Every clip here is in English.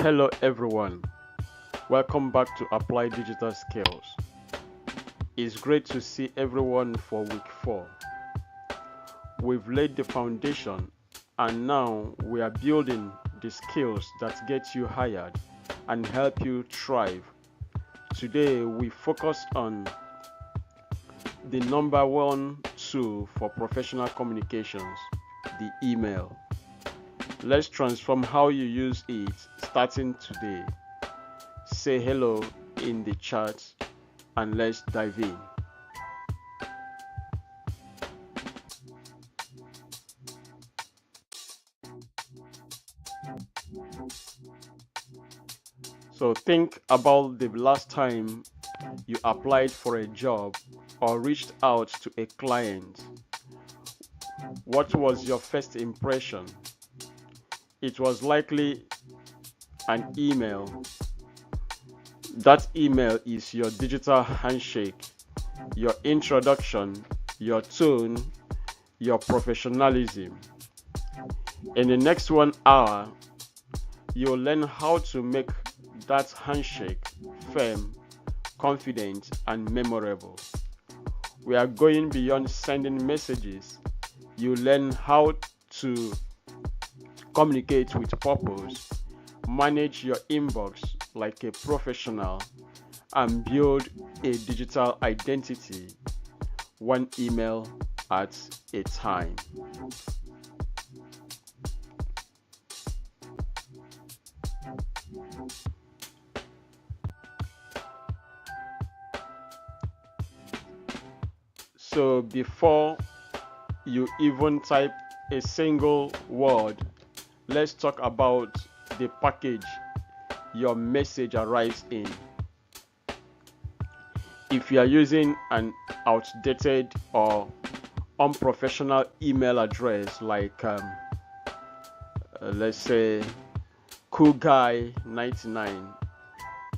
Hello everyone, welcome back to Apply Digital Skills. It's great to see everyone for week 4. We've laid the foundation and now we are building the skills that get you hired and help you thrive. Today we focus on the number one tool for professional communications, the email. Let's transform how you use it starting today. Say hello in the chat and let's dive in. So think about the last time you applied for a job or reached out to a client. What was your first impression? It was likely an email. That email is your digital handshake, your introduction, your tone, your professionalism. In the next 1 hour, you'll learn how to make that handshake firm, confident, and memorable. We are going beyond sending messages. You learn how to communicate with purpose, manage your inbox like a professional, and build a digital identity, one email at a time. So before you even type a single word, let's talk about the package your message arrives in. If you are using an outdated or unprofessional email address like let's say coolguy99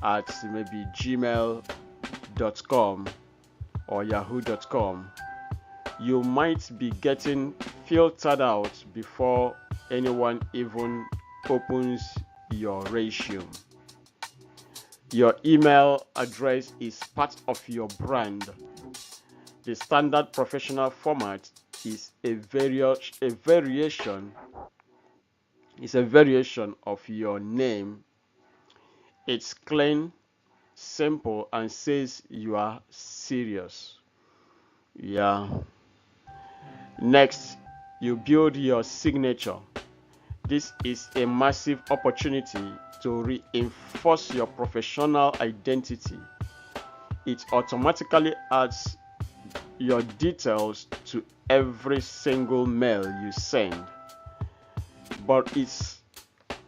at maybe gmail.com or yahoo.com, you might be getting filtered out before anyone even opens your resume. Your email address is part of your brand. The standard professional format is a variation of your name. It's clean, simple, and says you are serious. Next, you build your signature. This is a massive opportunity to reinforce your professional identity. It automatically adds your details to every single mail you send. But it's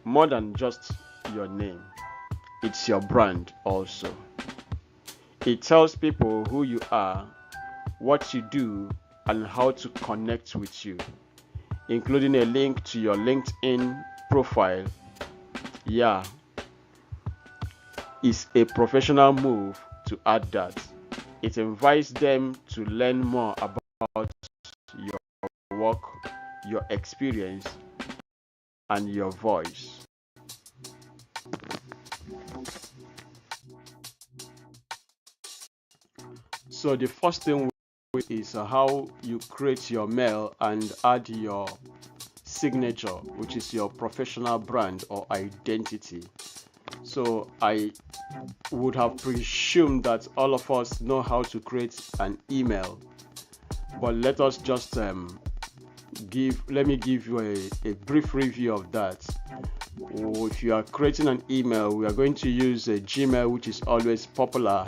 more than just your name. It's your brand also. It tells people who you are, what you do, and how to connect with you, including a link to your LinkedIn profile. It's a professional move to add that. It invites them to learn more about your work, your experience, and your voice. So the first thing is how you create your mail and add your signature, which is your professional brand or identity. So I would have presumed that all of us know how to create an email, but let us just let me give you a brief review of that. If you are creating an email, we are going to use a Gmail, which is always popular,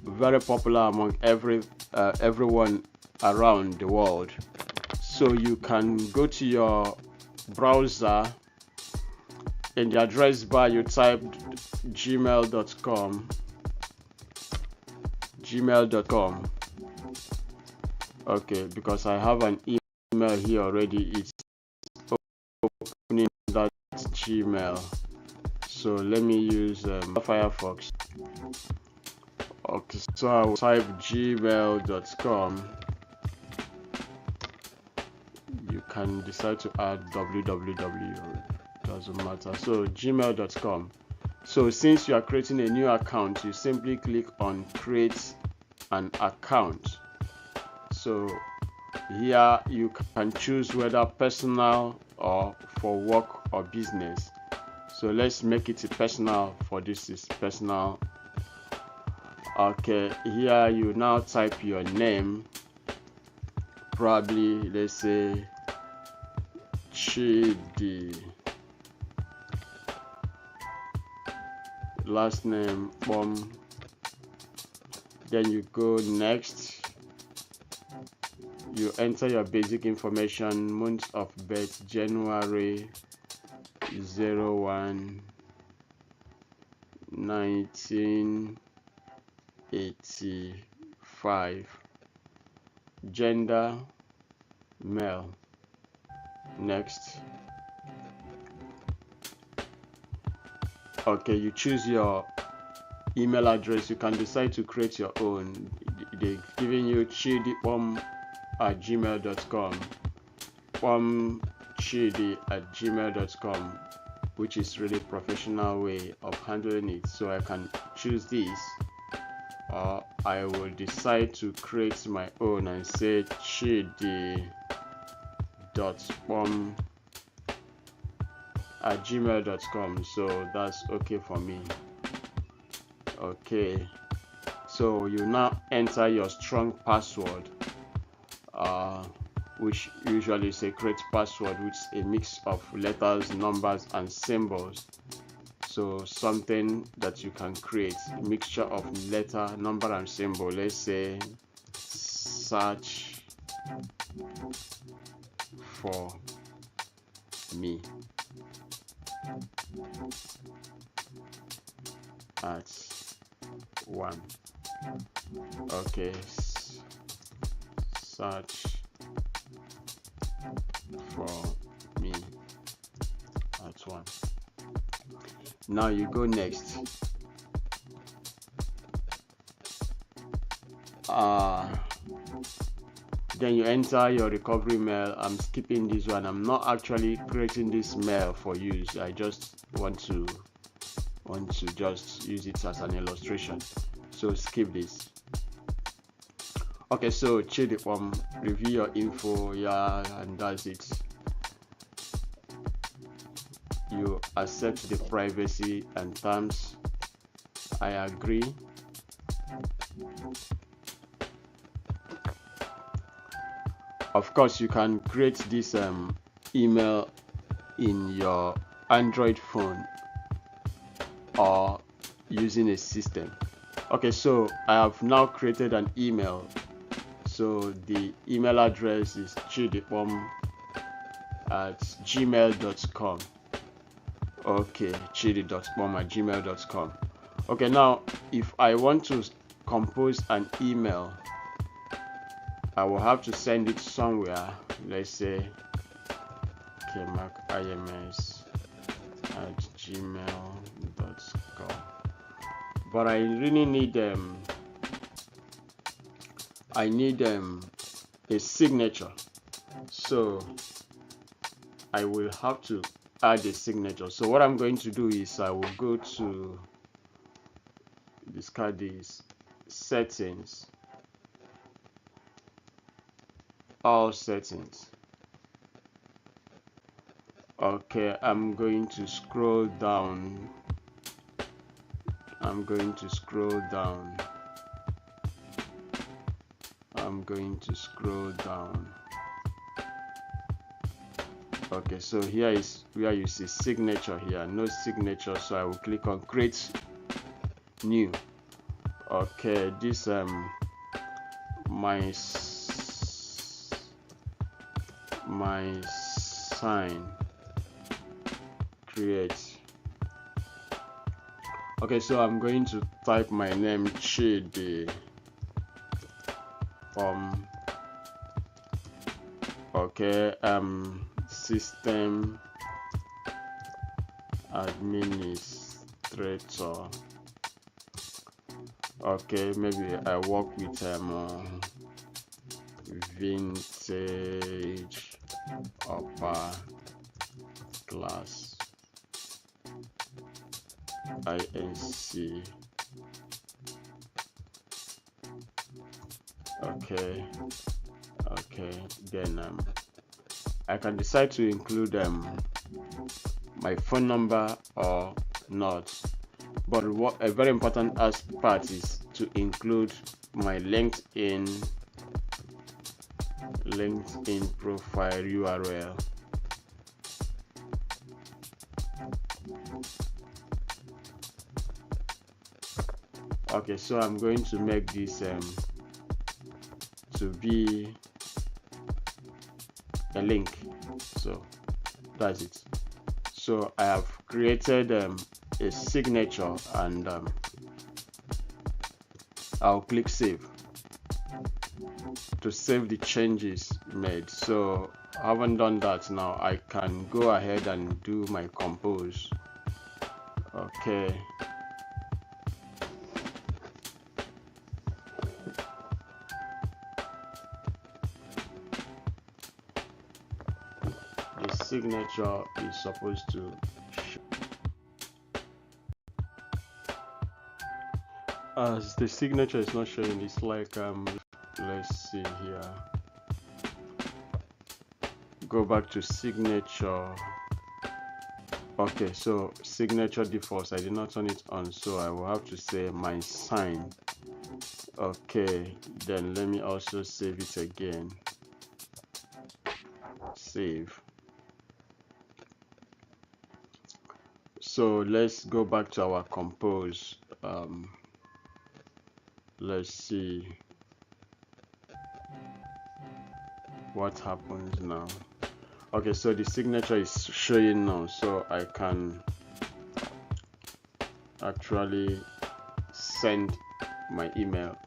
very popular among everyone around the world. So you can go to your browser. In the address bar, you type gmail.com. Okay, because I have an email here already. It's opening that Gmail. So let me use Firefox. Okay, so I will type gmail.com. You can decide to add www doesn't matter. So gmail.com. So since you are creating a new account, you simply click on create an account. So here you can choose whether personal or for work or business. So let's make it a personal. For this is personal. Okay, here you now type your name, probably let's say Chidi, last name Bom. Then you go next, you enter your basic information, month of birth January 01 1985, gender male. Next. Okay, you choose your email address. You can decide to create your own. They've given you chidi@gmail.com, chidi@gmail.com, which is really professional way of handling it. So I can choose this, or I will decide to create my own and say chidi.pom@gmail.com. So that's okay for me. Okay, so you now enter your strong password, which usually is a secret password, which is a mix of letters, numbers, and symbols. So something that you can create, a mixture of letter, number, and symbol. Let's say search for me at 1. Okay, search for me at 1. Now you go next. Then you enter your recovery mail. I'm skipping this one. I'm not actually creating this mail for use. I just want to just use it as an illustration. So skip this. Okay, so Chidi review your info, yeah, and that's it. You accept the privacy and terms. I agree. Of course, you can create this email in your Android phone or using a system. Okay, so I have now created an email. So the email address is chidipom@gmail.com. Okay, chidi.pom@gmail.com. Okay, now if I want to compose an email, I will have to send it somewhere. Let's say kmacims@gmail.com. But I really need a signature. So I will have to add a signature. So what I'm going to do is I will go to discard these settings, all settings. Okay, I'm going to scroll down. Okay, so here is where you see signature here. No signature, so I will click on create new. Okay, this my sign, create. Okay, so I'm going to type my name, Chidi. Okay, system administrator. Okay, maybe I work with vintage upper class INC. Okay. Then I can decide to include my phone number or not. But what a very important part is to include my LinkedIn profile URL. Okay, so I'm going to make this to be a link. So that's it. So I have created a signature, and I'll click save to save the changes made. So I haven't done that. Now I can go ahead and do my compose. Okay. The signature is supposed to as the signature is not showing. It's like let's see here, go back to signature. Okay, so signature defaults, I did not turn it on, so I will have to say my sign. Okay, then let me also save it again. Save. So let's go back to our compose. Let's see what happens now. Okay, so the signature is showing now, so I can actually send my email.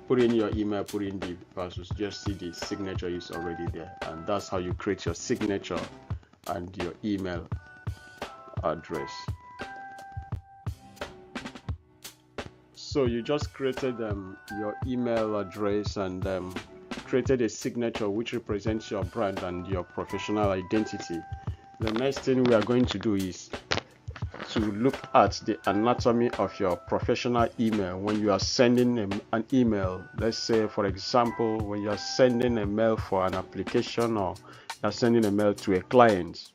Put in your email, put in the password, just see the signature is already there. And that's how you create your signature and your email address. So you just created your email address and created a signature which represents your brand and your professional identity. The next thing we are going to do is to look at the anatomy of your professional email when you are sending an email. Let's say, for example, when you are sending a mail for an application or you are sending a mail to a client.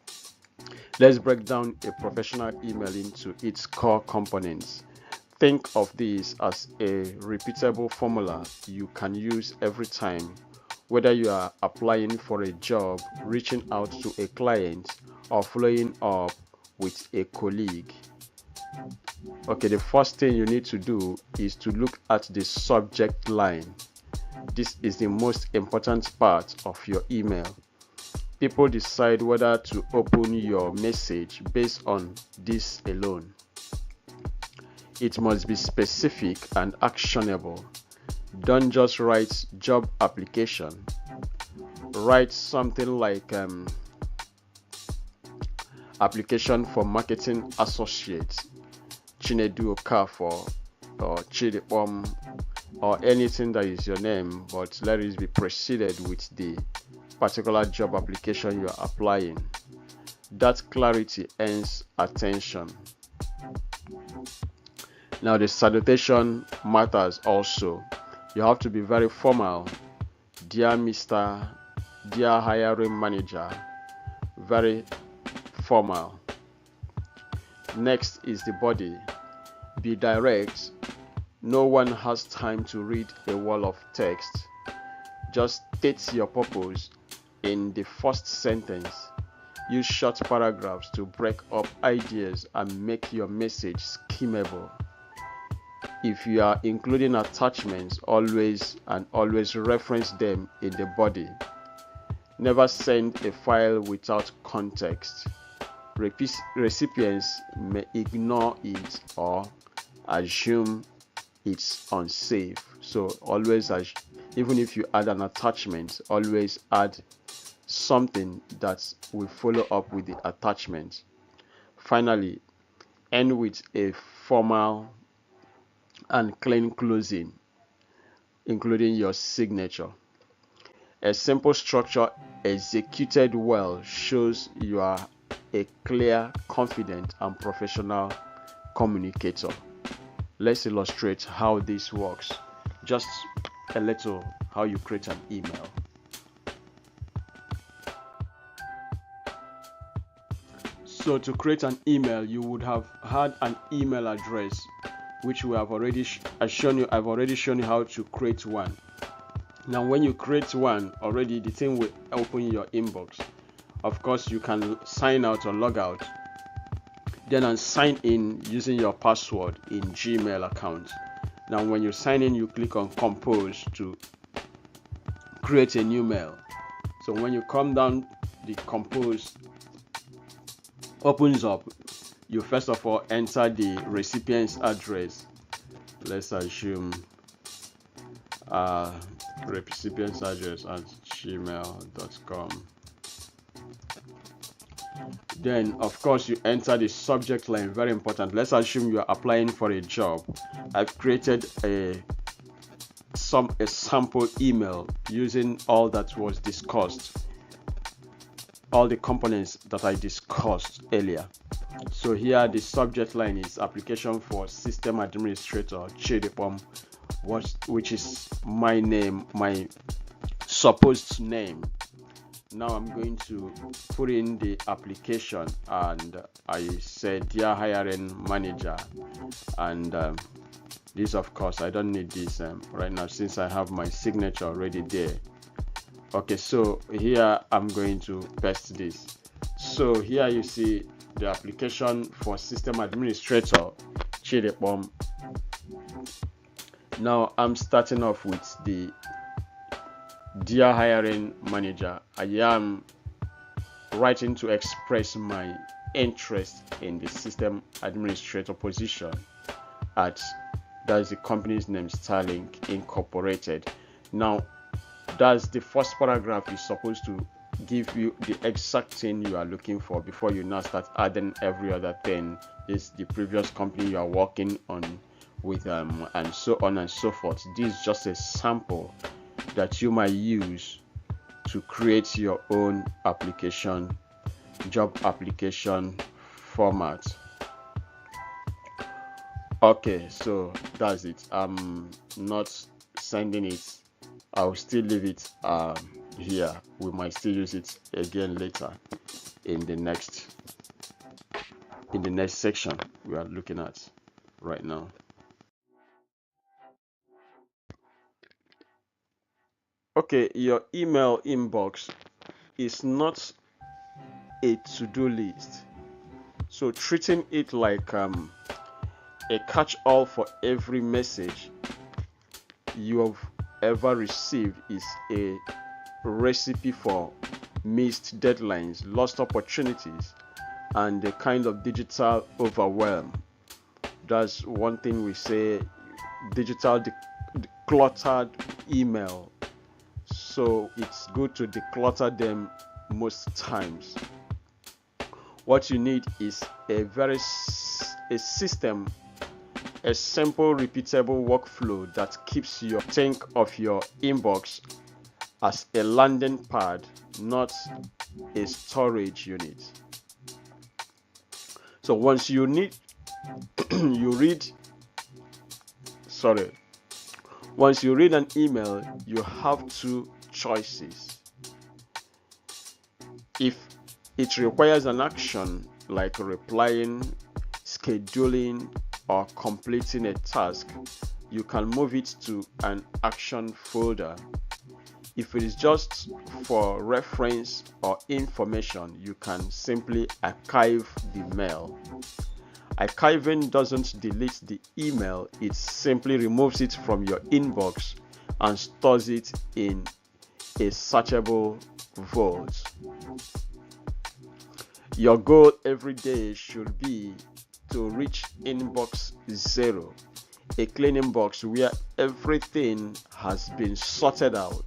Let's break down a professional email into its core components. Think of this as a repeatable formula you can use every time, whether you are applying for a job, reaching out to a client, or following up with a colleague. Okay, the first thing you need to do is to look at the subject line. This is the most important part of your email. People decide whether to open your message based on this alone. It must be specific and actionable. Don't just write job application. Write something like application for marketing associate, Chinedu Okafor, or Chidipom, or anything that is your name, but let it be preceded with the particular job application you are applying. That clarity earns attention. Now the salutation matters also. You have to be very formal. Dear Mr. Dear hiring manager. Very formal. Next is the body. Be direct. No one has time to read a wall of text. Just state your purpose in the first sentence. Use short paragraphs to break up ideas and make your message skimmable. If you are including attachments, always reference them in the body. Never send a file without context. Recipients may ignore it or assume it's unsafe. So always, even if you add an attachment, always add something that will follow up with the attachment. Finally, end with a formal and clean closing, including your signature. A simple structure executed well shows you are a clear, confident, and professional communicator. Let's illustrate how this works. Just a little how you create an email. So to create an email, you would have had an email address, which we have already shown you. I've already shown you how to create one. Now, when you create one, already the thing will open your inbox. Of course, you can sign out or log out, then sign in using your password in Gmail account. Now, when you sign in, you click on Compose to create a new mail. So when you come down, the Compose opens up. You first of all enter the recipient's address. Let's assume recipient's address at gmail.com. Then of course you enter the subject line. Very important. Let's assume you are applying for a job. I've created a sample email using all that was discussed, all the components that I discussed earlier. So here the subject line is application for system administrator Chidipom, which is my name, my supposed name. Now I'm going to put in the application, and I said dear hiring manager, and this, of course, I don't need this right now since I have my signature already there. Okay, so here I'm going to paste this. So here you see the application for system administrator Chidipom. Now I'm starting off with the dear hiring manager. I am writing to express my interest in the system administrator position at, that's the company's name, Starlink Incorporated. Now that's the first paragraph is supposed to give you the exact thing you are looking for before you now start adding every other thing. This is the previous company you are working on with and so on and so forth. This is just a sample that you might use to create your own application, job application format. Okay, so that's it. I'm not sending it. I'll still leave it here. We might still use it again later in the next section we are looking at right now. Okay, your email inbox is not a to-do list. So treating it like a catch-all for every message you have ever received is a recipe for missed deadlines, lost opportunities, and a kind of digital overwhelm. That's one thing we say, digital decluttered email. So it's good to declutter them most times. What you need is a system, a simple repeatable workflow that keeps you think of your inbox as a landing pad, not a storage unit. So once you read an email, you have two choices. If it requires an action like replying, scheduling, or completing a task, you can move it to an action folder. If it is just for reference or information, you can simply archive the mail. Archiving doesn't delete the email, it simply removes it from your inbox and stores it in a searchable vault. Your goal every day should be to reach inbox 0, a clean inbox where everything has been sorted out,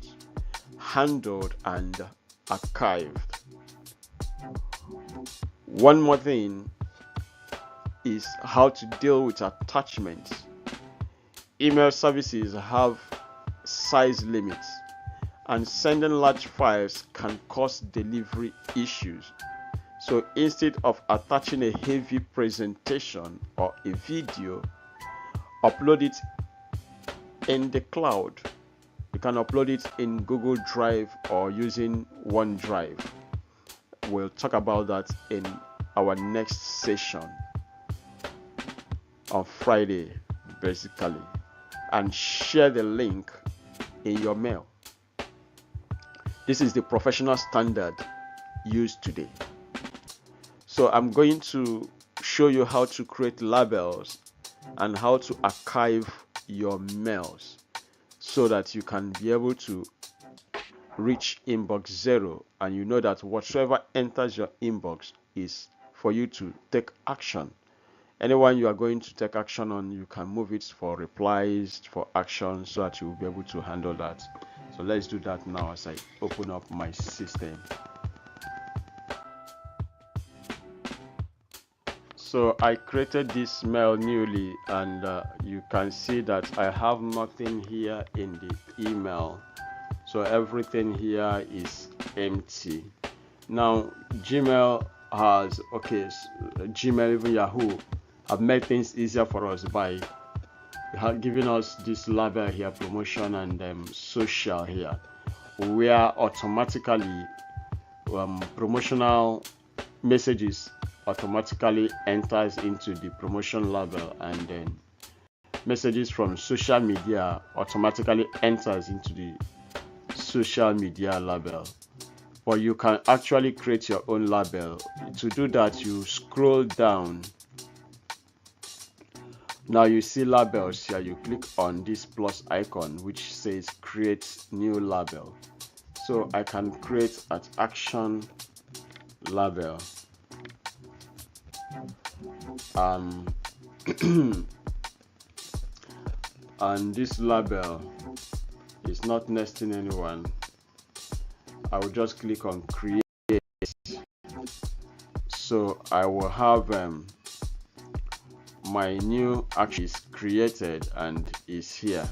handled, and archived. One more thing is how to deal with attachments. Email services have size limits, and sending large files can cause delivery issues. So instead of attaching a heavy presentation or a video, upload it in the cloud. You can upload it in Google Drive or using OneDrive. We'll talk about that in our next session on Friday, basically, and share the link in your mail. This is the professional standard used today. So I'm going to show you how to create labels and how to archive your mails so that you can be able to reach inbox 0, and you know that whatsoever enters your inbox is for you to take action. Anyone you are going to take action on, you can move it for replies, for action, so that you will be able to handle that. So let's do that now as I open up my system. So I created this mail newly, and you can see that I have nothing here in the email. So everything here is empty. Now Gmail has, Gmail, even Yahoo, have made things easier for us by giving us this label here, promotion and social here, where automatically promotional messages automatically enters into the promotion label, and then messages from social media automatically enters into the social media label. But you can actually create your own label. To do that, you scroll down. Now you see labels here. You click on this plus icon which says create new label. So I can create an action label. And this label is not nesting anyone. I will just click on create. So I will have my new action is created and is here.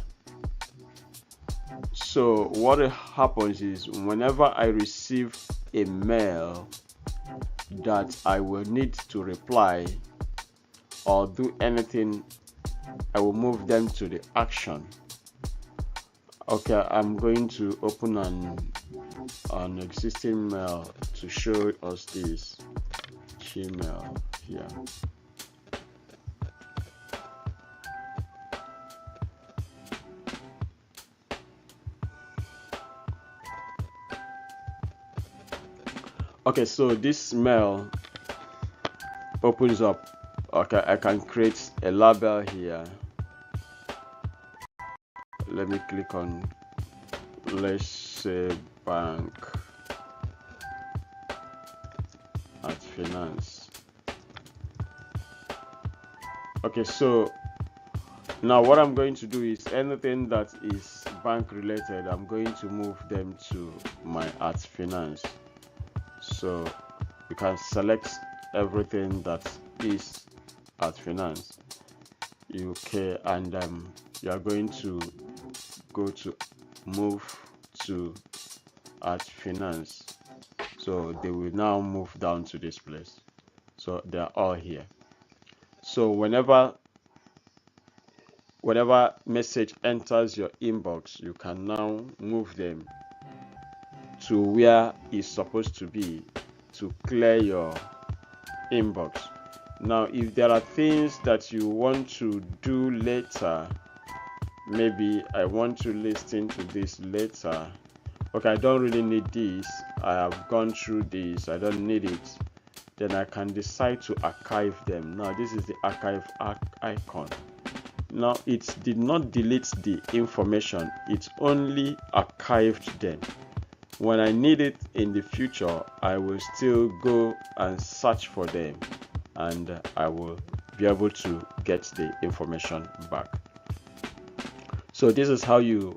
So what happens is, whenever I receive a mail that I will need to reply or do anything, I will move them to the action. Okay, I'm going to open an existing mail to show us this Gmail here. Okay, so this mail opens up. Okay, I can create a label here. Let me click on, let's say, bank at finance. Okay, so now what I'm going to do is anything that is bank related, I'm going to move them to my at finance. So you can select everything that is at finance, UK, and you are going to go to move to at finance. So they will now move down to this place. So they are all here. So whenever message enters your inbox, you can now move them to where it's supposed to be to clear your inbox. Now if there are things that you want to do later, maybe I want to listen to this later, okay, I don't really need this, I have gone through this, I don't need it, then I can decide to archive them. Now this is the archive icon. Now it did not delete the information, it only archived them. When I need it in the future, I will still go and search for them, and I will be able to get the information back. So this is how you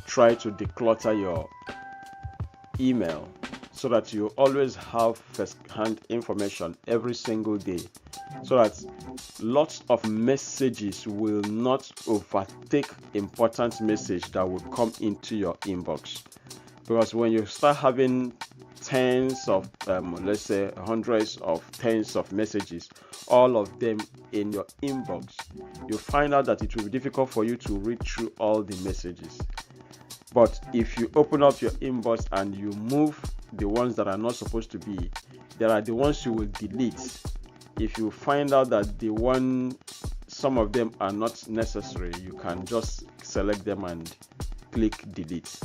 try to declutter your email, so that you always have first-hand information every single day, so that lots of messages will not overtake important message that will come into your inbox. Because when you start having tens of let's say hundreds of tens of messages, all of them in your inbox, you find out that it will be difficult for you to read through all the messages. But if you open up your inbox and you move the ones that are not supposed to be, there are the ones you will delete. If you find out that some of them are not necessary, you can just select them and click delete,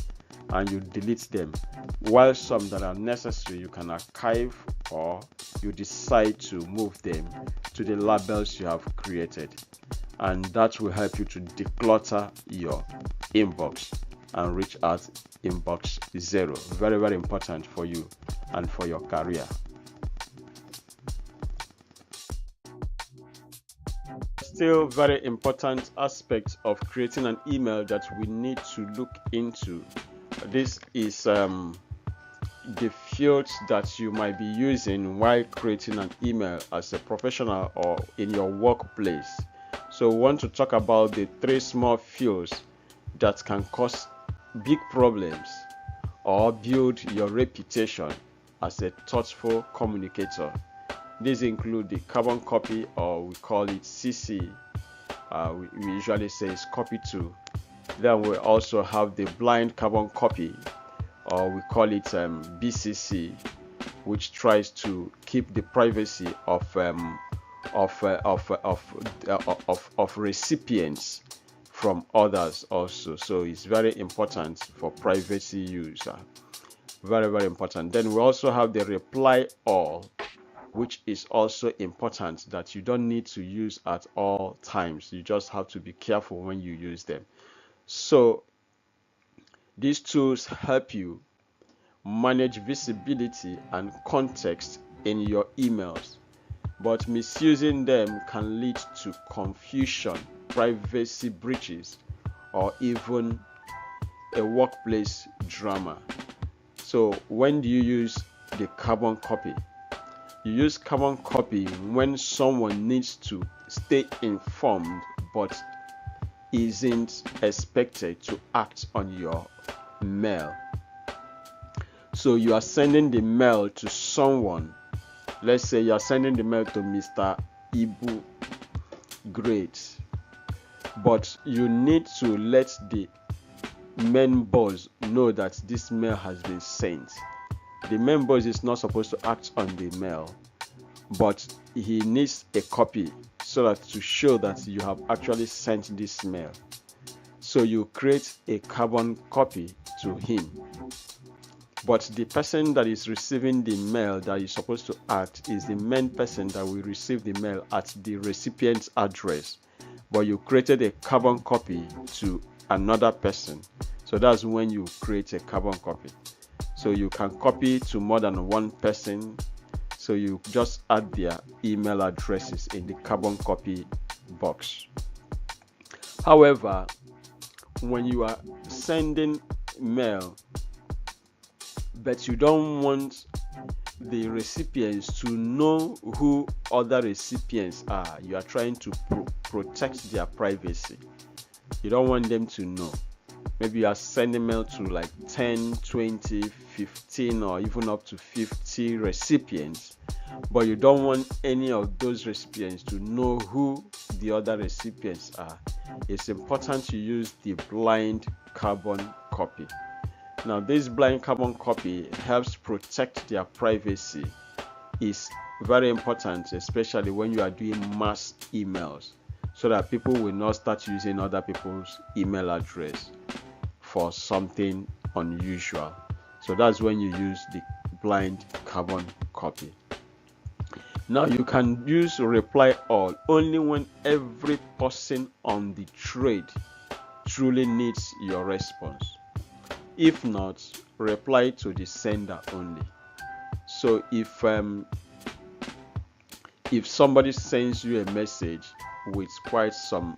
and you delete them. While some that are necessary, you can archive, or you decide to move them to the labels you have created, and that will help you to declutter your inbox and reach out inbox zero. Very, very important for you and for your career. Still very important aspect of creating an email that we need to look into. This is the fields that you might be using while creating an email as a professional or in your workplace. So we want to talk about the 3 small fields that can cause big problems or build your reputation as a thoughtful communicator. These include the carbon copy, or we call it CC. We usually say it's copy to. Then we also have the blind carbon copy, or we call it BCC, which tries to keep the privacy of recipients from others also. So it's very important for privacy use. Very, very important. Then we also have the reply all, which is also important, that you don't need to use at all times. You just have to be careful when you use them. So these tools help you manage visibility and context in your emails, but misusing them can lead to confusion, privacy breaches, or even a workplace drama. So when do you use the carbon copy? You use carbon copy when someone needs to stay informed but isn't expected to act on your mail. So you are sending the mail to someone. Let's say you are sending the mail to Mr. Ibu. Great. But you need to let the main boss know that this mail has been sent. The main boss is not supposed to act on the mail, but he needs a copy so that to show that you have actually sent this mail. So you create a carbon copy to him. But the person that is receiving the mail that is supposed to act is the main person that will receive the mail at the recipient's address. But you created a carbon copy to another person. So that's when you create a carbon copy. So you can copy to more than one person. So you just add their email addresses in the carbon copy box. However, when you are sending mail, but you don't want the recipients to know who other recipients are, you are trying to protect their privacy. You don't want them to know. Maybe you are sending mail to like 10, 20, 15, or even up to 50 recipients, but you don't want any of those recipients to know who the other recipients are. It's important to use the blind carbon copy. Now, this blind carbon copy helps protect their privacy. It's very important, especially when you are doing mass emails, so that people will not start using other people's email address for something unusual. So that's when you use the blind carbon copy. Now you can use reply all only when every person on the thread truly needs your response. If not, reply to the sender only. So if somebody sends you a message with quite some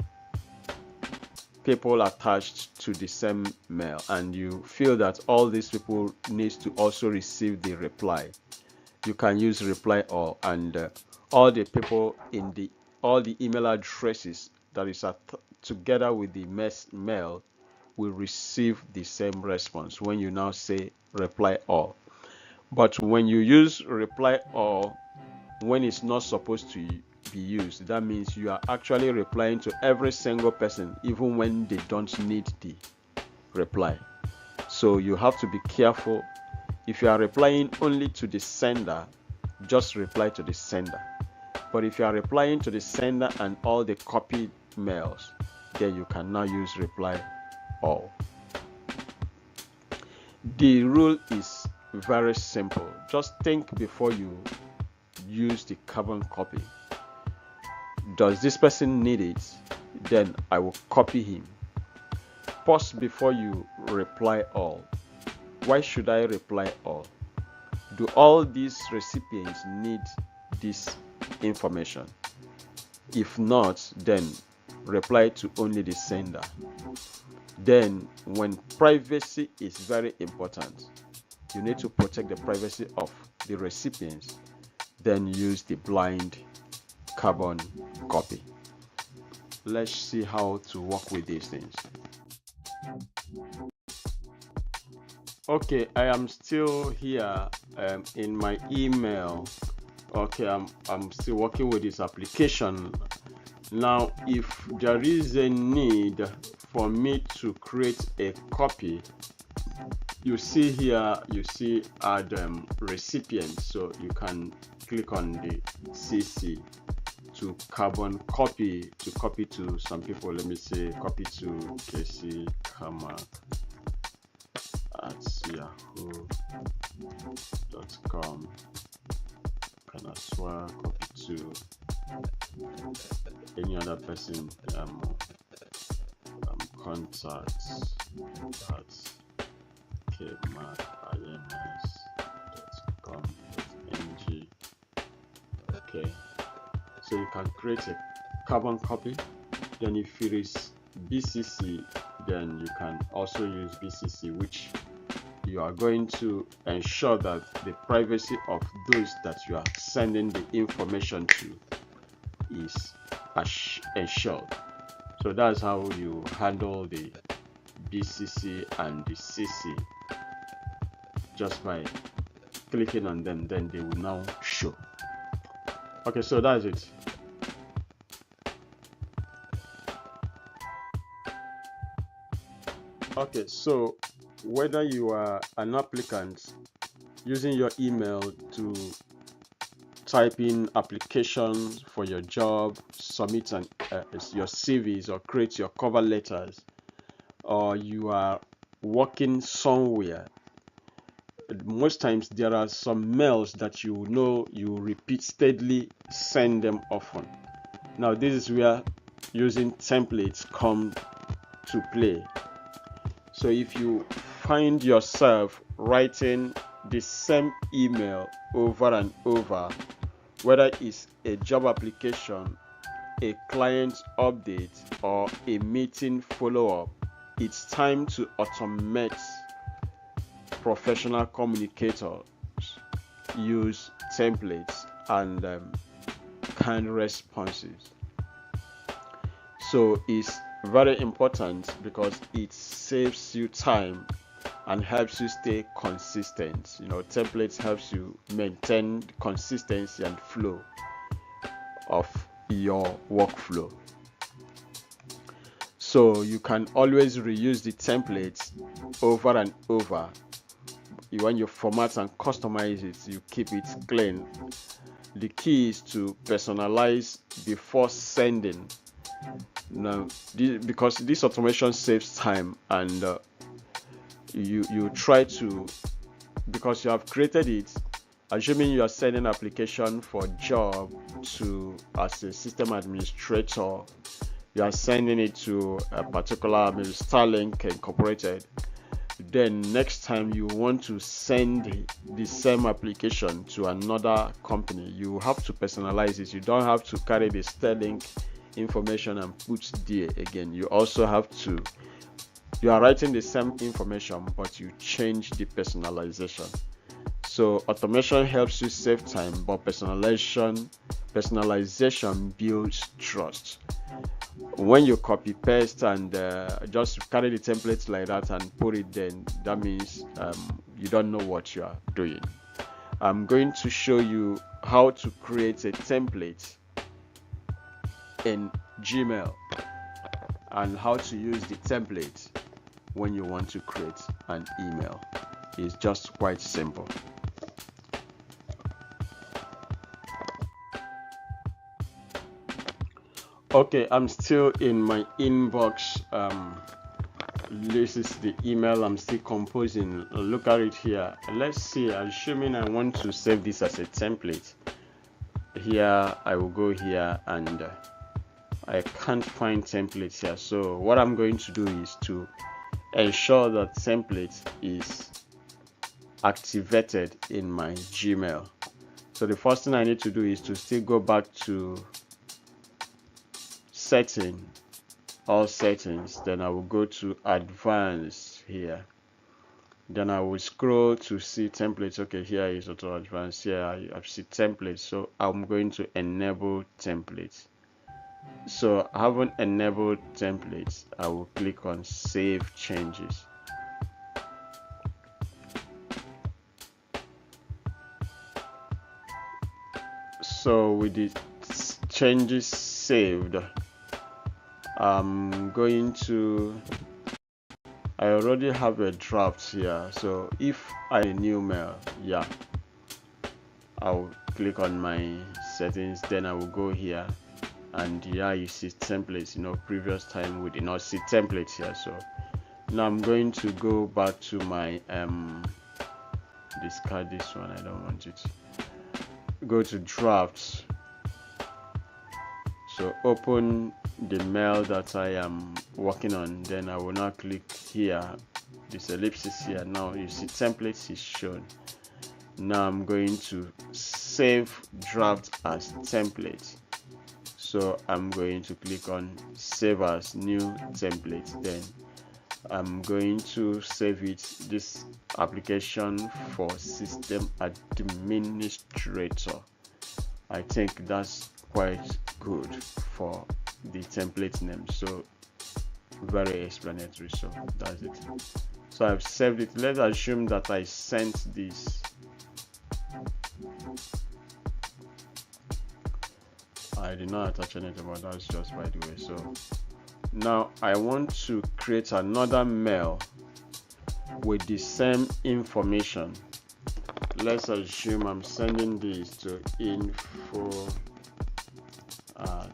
people attached to the same mail, and you feel that all these people need to also receive the reply, you can use reply all, and all the people in all the email addresses that is together with the mail will receive the same response when you now say reply all. But when you use reply all when it's not supposed to be used, that means you are actually replying to every single person, even when they don't need the reply. So you have to be careful. If you are replying only to the sender, just reply to the sender. But if you are replying to the sender and all the copied mails, then you can now use reply all. The rule is very simple. Just think before you use the carbon copy. Does this person need it? Then I will copy him. Pause before you reply all. Why should I reply all? Do all these recipients need this information? If not, then reply to only the sender. Then, when privacy is very important, you need to protect the privacy of the recipients, then use the blind carbon copy. Let's see how to work with these things. Okay, I am still here in my email. Okay, I'm still working with this application. Now, if there is a need for me to create a copy, you see here, you see add recipient, so you can click on the CC to carbon copy, to copy to some people. Let me say copy to KC Kama at yahoo.com. Can as well copy to any other person, contacts at kmacims.com.ng. Okay, so you can create a carbon copy. Then if it is BCC, then you can also use BCC, which you are going to ensure that the privacy of those that you are sending the information to is ensured. So that's how you handle the BCC and the CC, just by clicking on them, then they will now show. Okay, so that's it. Okay, so whether you are an applicant using your email to type in applications for your job, submit your CVs or create your cover letters, or you are working somewhere, most times there are some mails that you know you repeat steadily, send them often. Now this is where using templates come to play. So if you find yourself writing the same email over and over, whether it's a job application, a client update, or a meeting follow-up, it's time to automate. Professional communicators use templates and canned responses. So it's very important because it saves you time and helps you stay consistent. You know, templates helps you maintain consistency and flow of your workflow. So you can always reuse the templates over and over. When you format and customize it, you keep it clean. The key is to personalize before sending. Now, because this automation saves time, and you try to, because you have created it, assuming you are sending an application for job to as a system administrator, you are sending it to a particular, maybe Starlink Incorporated. Then next time you want to send the same application to another company, you have to personalize it. You don't have to carry the Starlink information and put there again. You also have to, you are writing the same information, but you change the personalization. So automation helps you save time, but personalization builds trust. When you copy paste and just carry the templates like that and put it, then that means you don't know what you are doing. I'm going to show you how to create a template in Gmail and how to use the template when you want to create an email. It's just quite simple. Okay, I'm still in my inbox. This is the email I'm still composing. Look at it here. Let's see, assuming I want to save this as a template. Here I will go here and I can't find templates here. So what I'm going to do is to ensure that template is activated in my Gmail. So the first thing I need to do is to still go back to all settings, then I will go to advanced here, then I will scroll to see templates. Okay, here is auto advanced. Here I see templates, so I'm going to enable templates. So having enabled templates, I will click on save changes. So with the changes saved, I'm going to, I already have a draft here. So if I new mail, yeah, I'll click on my settings, then I will go here, and yeah, you see templates. Previous time we did not see templates here. So now I'm going to go back to my discard this one, I don't want it. Go to drafts. So open the mail that I am working on, then I will now click here, this ellipsis here. Now you see templates is shown. Now I'm going to save draft as template. So I'm going to click on save as new template, then I'm going to save it, this application for system administrator. I think that's quite good for the template name, so very explanatory. So that's it. So I've saved it. Let's assume that I sent this. I did not attach anything, but that's just by the way. So now I want to create another mail with the same information. Let's assume I'm sending this to info at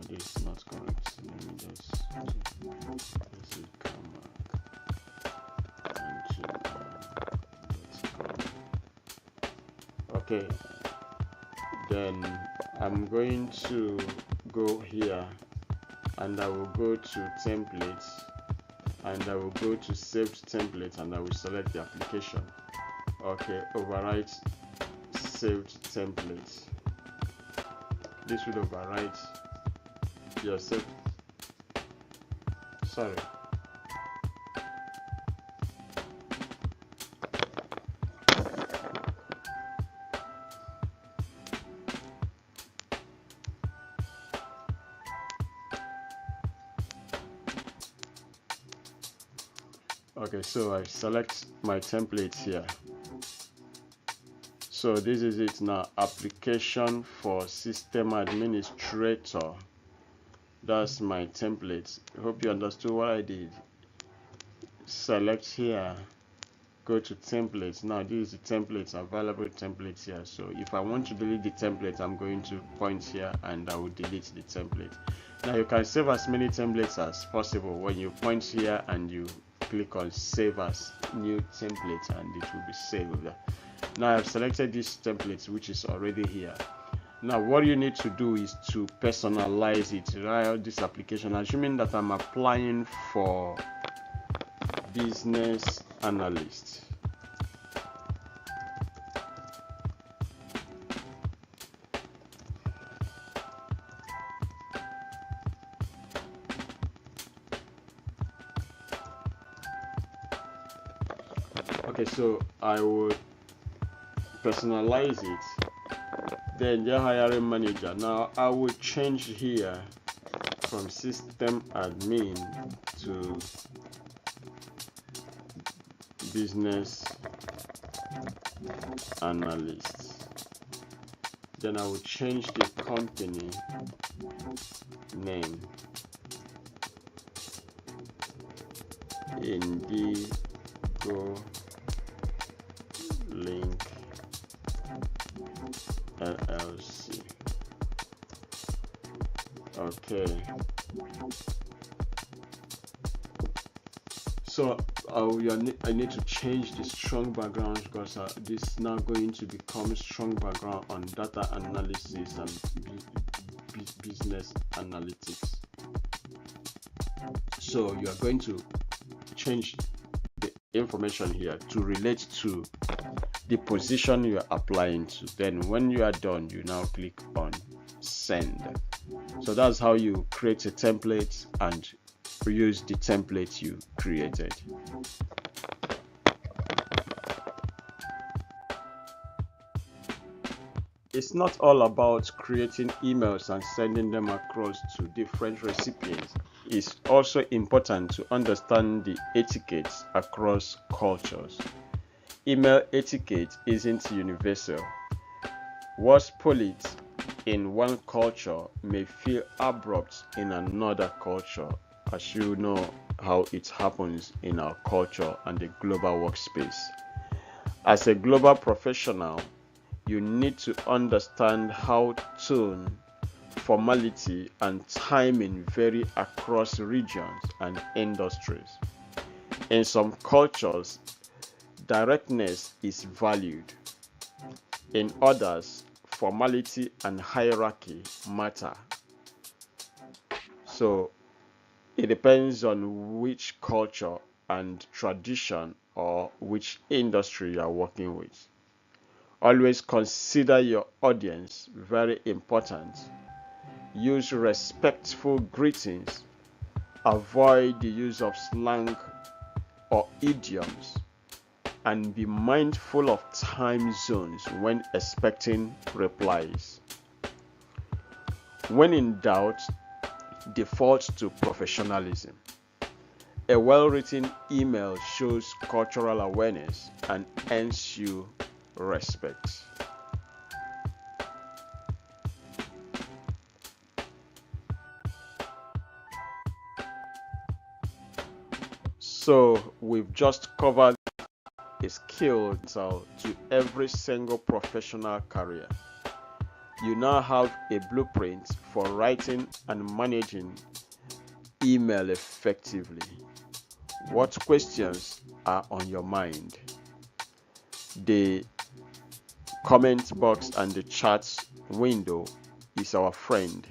this is not correct. Let me just okay, then I'm going to go here and I will go to templates and I will go to saved template and I will select the application. Okay, overwrite saved template. This will overwrite your saved. Sorry. Okay, so I select my template here. So this is it now, application for system administrator. That's my template. I hope you understood what I did. Select here, go to templates. Now this is the templates, available templates here. So if I want to delete the template, I'm going to point here and I will delete the template. Now you can save as many templates as possible. When you point here and you click on save as new template and it will be saved. Now I've selected this template which is already here. Now what you need to do is to personalize it, right? This application, assuming that I'm applying for business analyst. Okay, so I would personalize it, then the hiring manager. Now I will change here from system admin to business analyst. Then I will change the company name, Indigo Link LLC. Okay. So I need to change the strong background because this is now going to become strong background on data analysis and business analytics. So you are going to change the information here to relate to the position you are applying to. Then when you are done, you now click on send. So that's how you create a template and use the template you created. It's not all about creating emails and sending them across to different recipients. It's also important to understand the etiquettes across cultures. Email etiquette isn't universal. What's polite in one culture may feel abrupt in another culture, as you know how it happens in our culture and the global workspace. As a global professional, you need to understand how tone, formality, and timing vary across regions and industries. In some cultures, directness is valued. In others, formality and hierarchy matter. So it depends on which culture and tradition or which industry you are working with. Always consider your audience, very important. Use respectful greetings. Avoid the use of slang or idioms. And be mindful of time zones when expecting replies. When in doubt, default to professionalism. A well-written email shows cultural awareness and earns you respect. So we've just covered a skill to every single professional career. You now have a blueprint for writing and managing email effectively. What questions are on your mind? The comment box and the chat window is our friend.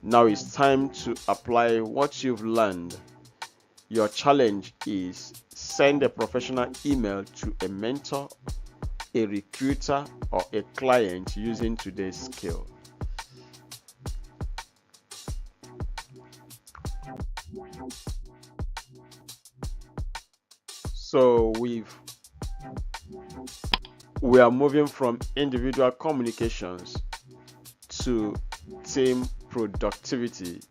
Now it's time to apply what you've learned. Your challenge is send a professional email to a mentor, a recruiter, or a client using today's skill. So we are moving from individual communications to team productivity.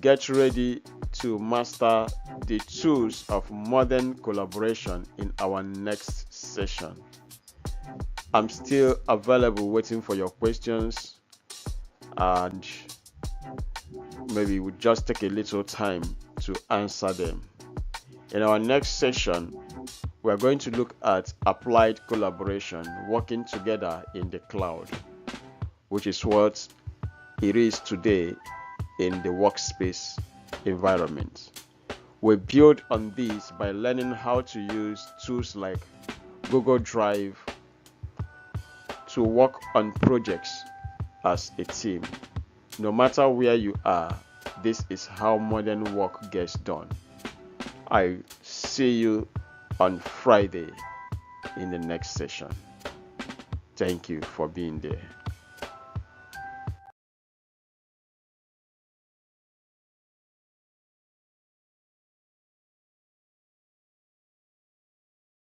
Get ready to master the tools of modern collaboration in our next session. I'm still available waiting for your questions, and maybe we'll just take a little time to answer them. In our next session, we are going to look at applied collaboration, working together in the cloud, which is what it is today in the workspace environment. We build on this by learning how to use tools like Google Drive to work on projects as a team. No matter where you are, this is how modern work gets done. I see you on Friday in the next session. Thank you for being there.